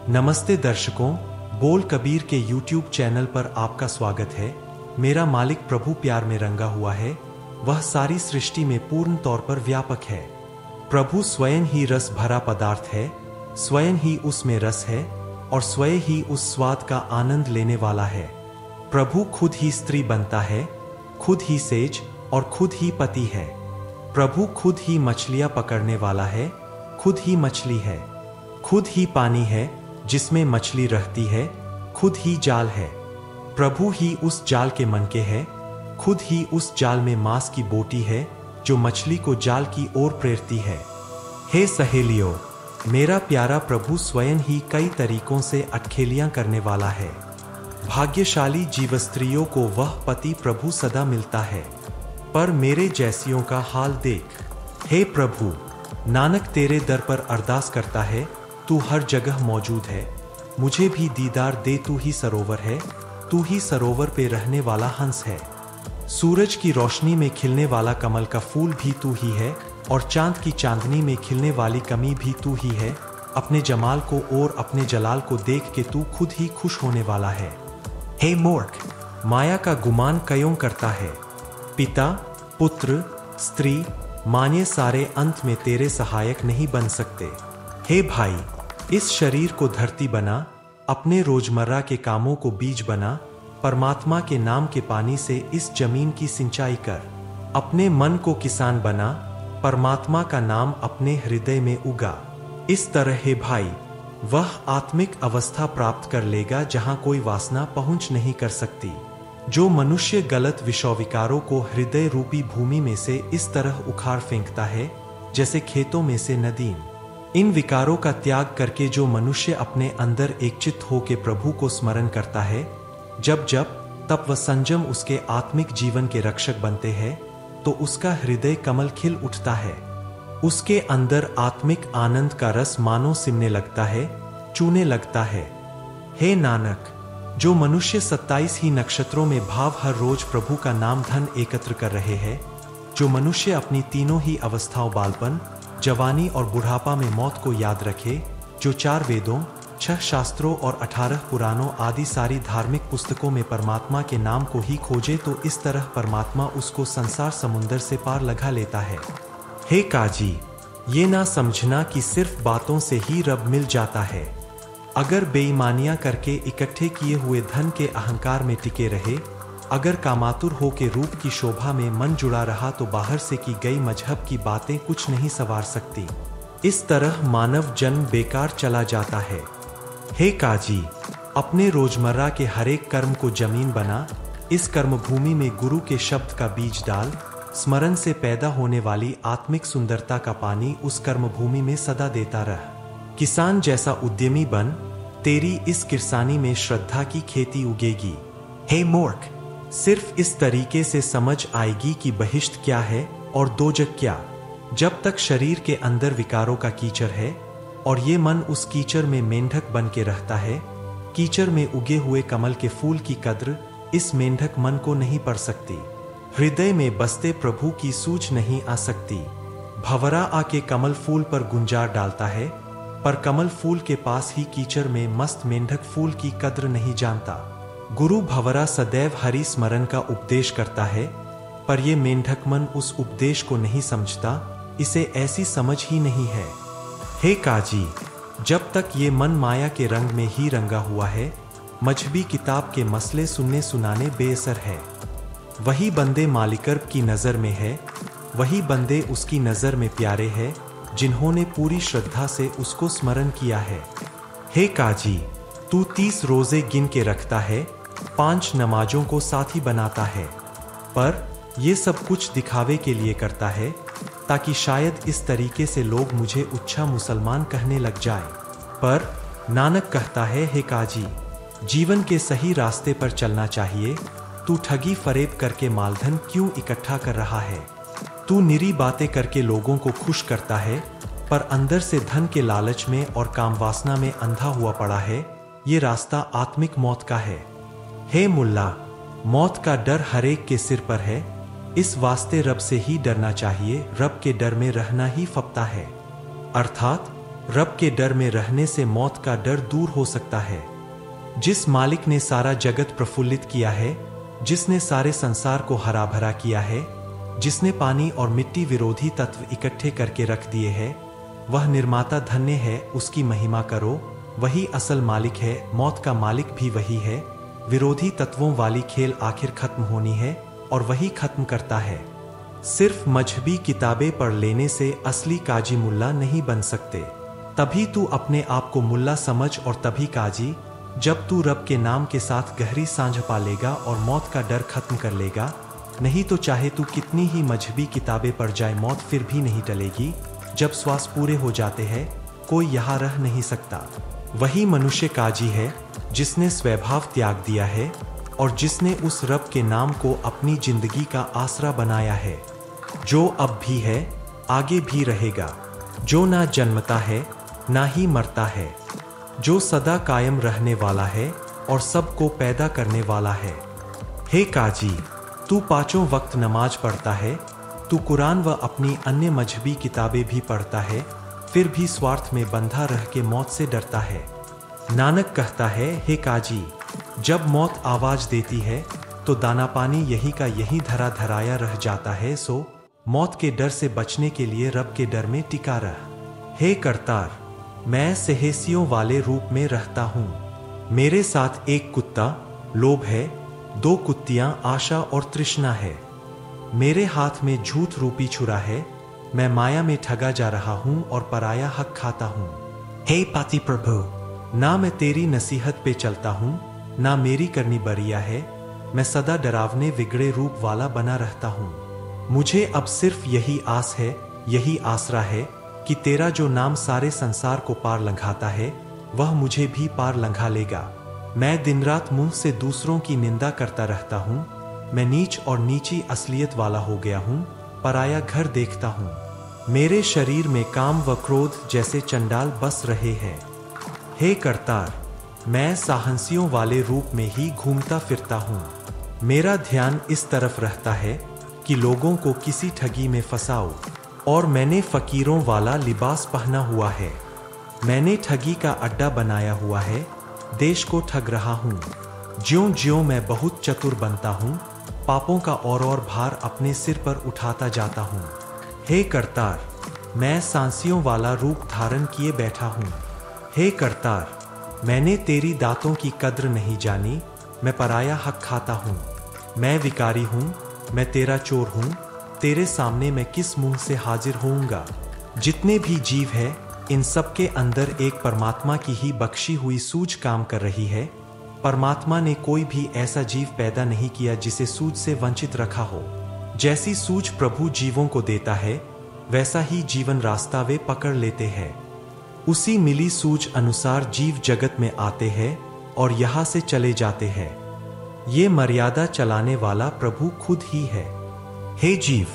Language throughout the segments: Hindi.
नमस्ते दर्शकों, बोल कबीर के YouTube चैनल पर आपका स्वागत है। मेरा मालिक प्रभु प्यार में रंगा हुआ है। वह सारी सृष्टि में पूर्ण तौर पर व्यापक है। प्रभु स्वयं ही रस भरा पदार्थ है, स्वयं ही उसमें रस है और स्वयं ही उस स्वाद का आनंद लेने वाला है। प्रभु खुद ही स्त्री बनता है, खुद ही सेज और खुद ही पति है। प्रभु खुद ही मछलियां पकड़ने वाला है, खुद ही मछली है। खुद ही पानी है जिसमें मछली रहती है, खुद ही जाल है। प्रभु ही उस जाल के मनके है, खुद ही उस जाल में मांस की बोटी है जो मछली को जाल की ओर प्रेरती है। हे सहेलियों, मेरा प्यारा प्रभु स्वयं ही कई तरीकों से अटखेलियां करने वाला है। भाग्यशाली जीवस्त्रियों को वह पति प्रभु सदा मिलता है, पर मेरे जैसियों का हाल देख। हे प्रभु, नानक तेरे दर पर अरदास करता है, तू हर जगह मौजूद है। मुझे भी दीदार दे, तू ही सरोवर है, तू ही सरोवर पे रहने वाला हंस है। सूरज की रोशनी में खिलने वाला कमल का फूल भी तू ही है और चांद की चांदनी में खिलने वाली कमी भी तू ही है। अपने जमाल को और अपने जलाल को देख के तू खुद ही खुश होने वाला है। हे मूर्ख, माया का गुमान क्यों करता है? पिता, पुत्र, स्त्री, माने सारे अंत में तेरे सहायक नहीं बन सकते। हे भाई, इस शरीर को धरती बना, अपने रोजमर्रा के कामों को बीज बना, परमात्मा के नाम के पानी से इस जमीन की सिंचाई कर। अपने मन को किसान बना, परमात्मा का नाम अपने हृदय में उगा। इस तरह हे भाई, वह आत्मिक अवस्था प्राप्त कर लेगा जहां कोई वासना पहुंच नहीं कर सकती। जो मनुष्य गलत विषविकारों को हृदय रूपी भूमि में से इस तरह उखाड़ फेंकता है जैसे खेतों में से नदीम। इन विकारों का त्याग करके जो मनुष्य अपने अंदर एकचित्त हो के प्रभु को स्मरण करता है, जब जब तब वह संयम उसके आत्मिक जीवन के रक्षक बनते हैं, तो उसका हृदय कमल खिल उठता है। उसके अंदर आत्मिक आनंद का रस मानो सिमने लगता है, चूने लगता है। हे नानक, जो मनुष्य 27 ही नक्षत्रों में भाव हर रोज प्रभु का नाम धन एकत्र कर रहे हैं, जो मनुष्य अपनी तीनों ही अवस्थाओं बालपन, जवानी और बुढ़ापा में मौत को याद रखे, जो 4 वेदों, 6 शास्त्रों और 18 पुराणों आदि सारी धार्मिक पुस्तकों में परमात्मा के नाम को ही खोजे, तो इस तरह परमात्मा उसको संसार समुंदर से पार लगा लेता है। हे काजी, ये ना समझना कि सिर्फ बातों से ही रब मिल जाता है। अगर बेईमानियां करके इकट्ठे किए हुए धन के अहंकार में टिके रहे, अगर कामातुर हो के रूप की शोभा में मन जुड़ा रहा, तो बाहर से की गई मजहब की बातें कुछ नहीं संवार सकती। इस तरह मानव जन्म बेकार चला जाता है। हे काजी, अपने रोजमर्रा के हरेक कर्म को जमीन बना, इस कर्म भूमि में गुरु के शब्द का बीज डाल। स्मरण से पैदा होने वाली आत्मिक सुंदरता का पानी उस कर्म भूमि में सदा देता रह। किसान जैसा उद्यमी बन, तेरी इस किरसानी में श्रद्धा की खेती उगेगी। हे मूर्ख, सिर्फ इस तरीके से समझ आएगी कि बहिश्त क्या है और दोजक क्या। जब तक शरीर के अंदर विकारों का कीचड़ है और ये मन उस कीचड़ में मेंढक बन के रहता है, कीचड़ में उगे हुए कमल के फूल की कद्र इस मेंढक मन को नहीं पड़ सकती। हृदय में बसते प्रभु की सूझ नहीं आ सकती। भंवरा आके कमल फूल पर गुंजार डालता है, पर कमल फूल के पास ही कीचड़ में मस्त मेंढक फूल की कद्र नहीं जानता। गुरु भंवरा सदैव हरि स्मरण का उपदेश करता है, पर ये मेंढक मन उस उपदेश को नहीं समझता, इसे ऐसी समझ ही नहीं है। हे काजी, जब तक ये मन माया के रंग में ही रंगा हुआ है, मजहबी किताब के मसले सुनने सुनाने बेअसर है। वही बंदे मालिकर्ब की नज़र में है, वही बंदे उसकी नज़र में प्यारे हैं, जिन्होंने पूरी श्रद्धा से उसको स्मरण किया है। हे काजी, तू 30 रोजे गिन के रखता है, 5 नमाजों को साथी बनाता है, पर ये सब कुछ दिखावे के लिए करता है, ताकि शायद इस तरीके से लोग मुझे अच्छा मुसलमान कहने लग जाए। पर नानक कहता है, हे काजी, जीवन के सही रास्ते पर चलना चाहिए। तू ठगी फरेब करके मालधन क्यों इकट्ठा कर रहा है? तू निरी बातें करके लोगों को खुश करता है, पर अंदर से धन के लालच में और काम वासना में अंधा हुआ पड़ा है। ये रास्ता आत्मिक मौत का है। हे मुल्ला, मौत का डर हरेक के सिर पर है, इस वास्ते रब से ही डरना चाहिए। रब के डर में रहना ही फपता है, अर्थात रब के डर में रहने से मौत का डर दूर हो सकता है। जिस मालिक ने सारा जगत प्रफुल्लित किया है, जिसने सारे संसार को हरा भरा किया है, जिसने पानी और मिट्टी विरोधी तत्व इकट्ठे करके रख दिए हैं, वह निर्माता धन्य है, उसकी महिमा करो। वही असल मालिक है, मौत का मालिक भी वही है। विरोधी तत्वों वाली खेल आखिर खत्म होनी है और वही खत्म करता है। सिर्फ मजहबी किताबें पढ़ लेने से असली काजी मुल्ला नहीं बन सकते। तभी तू अपने आप को मुल्ला समझ और तभी काजी जब तू रब के नाम के साथ गहरी सांझ पा लेगा और मौत का डर खत्म कर लेगा। नहीं तो चाहे तू कितनी ही मजहबी किताबें पढ़ जाए, मौत फिर भी नहीं टलेगी। जब श्वास पूरे हो जाते हैं, कोई यहाँ रह नहीं सकता। वही मनुष्य काजी है जिसने स्वभाव त्याग दिया है और जिसने उस रब के नाम को अपनी जिंदगी का आसरा बनाया है, जो अब भी है, आगे भी रहेगा, जो ना जन्मता है ना ही मरता है, जो सदा कायम रहने वाला है और सबको पैदा करने वाला है। हे काजी, तू पांचों वक्त नमाज पढ़ता है, तू कुरान व अपनी अन्य मजहबी किताबें भी पढ़ता है, फिर भी स्वार्थ में बंधा रह के मौत से डरता है। नानक कहता है, हे काजी, जब मौत आवाज देती है तो दाना पानी यही का यही धरा धराया रह जाता है। सो मौत के डर से बचने के लिए रब के डर में टिका रह। हे करतार, मैं सहेसियों वाले रूप में रहता हूँ। मेरे साथ एक कुत्ता लोभ है, दो कुत्तियां आशा और तृष्णा है। मेरे हाथ में झूठ रूपी छुरा है, मैं माया में ठगा जा रहा हूँ और पराया हक खाता हूँ। हे पाति प्रभु, ना मैं तेरी नसीहत पे चलता हूँ ना मेरी करनी बरिया है। मैं सदा डरावने बिगड़े रूप वाला बना रहता हूँ। मुझे अब सिर्फ यही आस है, यही आसरा है कि तेरा जो नाम सारे संसार को पार लंघाता है, वह मुझे भी पार लंघा लेगा। मैं दिन रात मुंह से दूसरों की निंदा करता रहता हूँ। मैं नीच और नीची असलियत वाला हो गया हूँ, पराया घर देखता हूँ। मेरे शरीर में काम व क्रोध जैसे चंडाल बस रहे हैं। हे करतार, मैं साहसियों वाले रूप में ही घूमता फिरता हूँ। मेरा ध्यान इस तरफ रहता है कि लोगों को किसी ठगी में फंसाओ, और मैंने फकीरों वाला लिबास पहना हुआ है। मैंने ठगी का अड्डा बनाया हुआ है, देश को ठग रहा हूँ। ज्यों ज्यों मैं बहुत चतुर बनता हूँ, पापों का और भार अपने सिर पर उठाता जाता हूँ। हे करतार, मैं सांसियों वाला रूप धारण किए बैठा हूँ। हे करतार, मैंने तेरी दातों की कद्र नहीं जानी, मैं पराया हक खाता हूँ। मैं विकारी हूँ, मैं तेरा चोर हूँ, तेरे सामने मैं किस मुंह से हाजिर होऊंगा। जितने भी जीव है, इन सब के अंदर एक परमात्मा की ही बख्शी हुई सूझ काम कर रही है। परमात्मा ने कोई भी ऐसा जीव पैदा नहीं किया जिसे सूझ से वंचित रखा हो। जैसी सूझ प्रभु जीवों को देता है, वैसा ही जीवन रास्ता वे पकड़ लेते हैं। उसी मिली सूझ अनुसार जीव जगत में आते हैं और यहाँ से चले जाते हैं। ये मर्यादा चलाने वाला प्रभु खुद ही है। हे जीव,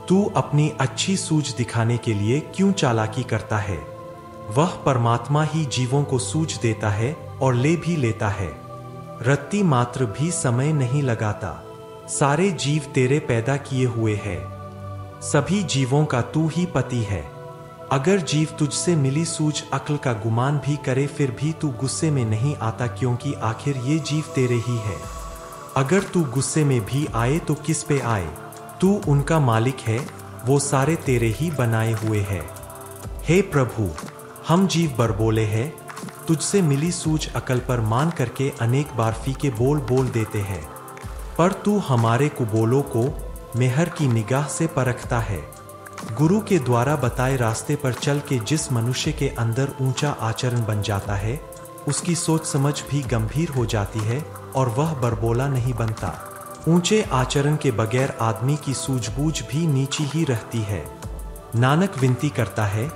तू अपनी अच्छी सूझ दिखाने के लिए क्यों चालाकी करता है? वह परमात्मा ही जीवों को सूझ देता है और ले भी लेता है। रत्ती मात्र भी समय नहीं लगाता। सारे जीव तेरे पैदा किए हुए हैं। सभी जीवों का तू ही पति है। अगर जीव तुझसे मिली सूझ अक्ल का गुमान भी करे, फिर भी तू गुस्से में नहीं आता, क्योंकि आखिर ये जीव तेरे ही है। अगर तू गुस्से में भी आए तो किस पे आए? तू उनका मालिक है, वो सारे तेरे ही बनाए हुए हैं। हे प्रभु, हम जीव बरबोले हैं, तुझसे मिली सूझ अकल पर मान करके अनेक बार फीके बोल बोल देते हैं, पर तू हमारे कुबोलों को मेहर की निगाह से परखता है। गुरु के द्वारा बताए रास्ते पर चल के जिस मनुष्य के अंदर ऊंचा आचरण बन जाता है, उसकी सोच समझ भी गंभीर हो जाती है और वह बरबोला नहीं बनता। ऊंचे आचरण के बगैर आदमी की सूझबूझ भी नीची ही रहती है। नानक विनती करता है,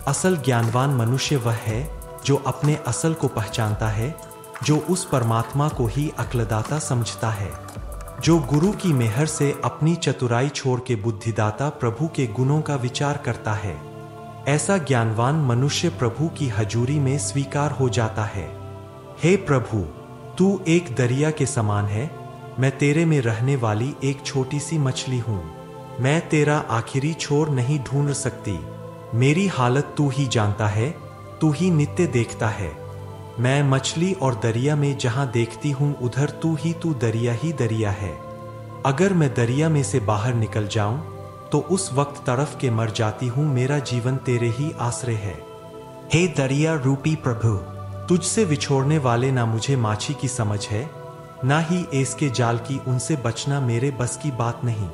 असल ज्ञानवान मनुष्य वह है जो अपने असल को पहचानता है, जो उस परमात्मा को ही अक्लदाता समझता है, जो गुरु की मेहर से अपनी चतुराई छोड़ के बुद्धिदाता प्रभु के गुणों का विचार करता है। ऐसा ज्ञानवान मनुष्य प्रभु की हजूरी में स्वीकार हो जाता है। हे प्रभु, तू एक दरिया के समान है, मैं तेरे में रहने वाली एक छोटी सी मछली हूँ। मैं तेरा आखिरी छोर नहीं ढूंढ सकती। मेरी हालत तू ही जानता है, तू ही नित्य देखता है। मैं मछली और दरिया में जहां देखती हूं उधर तू दरिया ही दरिया है। अगर मैं दरिया में से बाहर निकल जाऊं तो उस वक्त तड़फ के मर जाती हूं, मेरा जीवन तेरे ही आश्रय है। हे दरिया रूपी प्रभु, तुझसे विछोड़ने वाले ना मुझे माछी की समझ है, ना ही एस के जाल की, उनसे बचना मेरे बस की बात नहीं।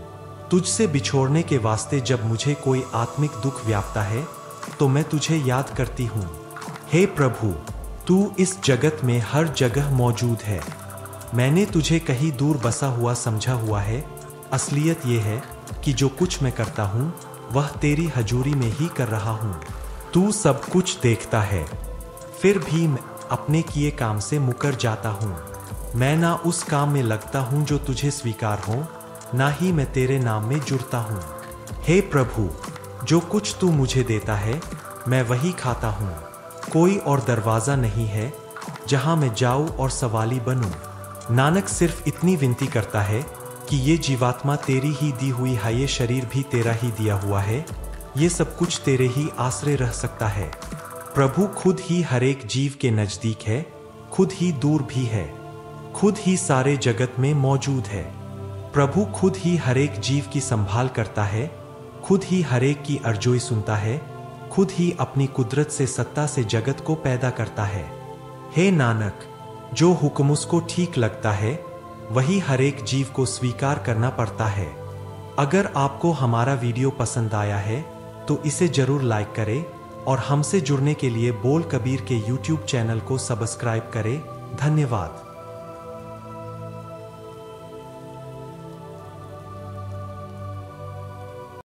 तुझसे बिछोड़ने के वास्ते जब मुझे कोई आत्मिक दुख व्यापता है तो मैं तुझे याद करती हूँ। हे प्रभु, तू इस जगत में हर जगह मौजूद है। मैंने तुझे कहीं दूर बसा हुआ समझा हुआ है। असलियत यह है कि जो कुछ मैं करता हूँ वह तेरी हजूरी में ही कर रहा हूँ। तू सब कुछ देखता है, फिर भी मैं अपने किए काम से मुकर जाता हूँ। मैं ना उस काम में लगता हूँ जो तुझे स्वीकार हो, ना ही मैं तेरे नाम में जुड़ता हूँ। हे प्रभु, जो कुछ तू मुझे देता है मैं वही खाता हूँ। कोई और दरवाज़ा नहीं है जहाँ मैं जाऊँ और सवाली बनूँ। नानक सिर्फ इतनी विनती करता है कि ये जीवात्मा तेरी ही दी हुई है, ये शरीर भी तेरा ही दिया हुआ है, ये सब कुछ तेरे ही आश्रय रह सकता है। प्रभु खुद ही हर एक जीव के नज़दीक है, खुद ही दूर भी है, खुद ही सारे जगत में मौजूद है। प्रभु खुद ही हर एक जीव की संभाल करता है, खुद ही हर एक की अर्ज़ोई सुनता है, खुद ही अपनी कुदरत से सत्ता से जगत को पैदा करता है। हे नानक, जो हुक्म उसको ठीक लगता है वही हर एक जीव को स्वीकार करना पड़ता है। अगर आपको हमारा वीडियो पसंद आया है तो इसे जरूर लाइक करें और हमसे जुड़ने के लिए बोल कबीर के YouTube चैनल को सब्सक्राइब करें। धन्यवाद।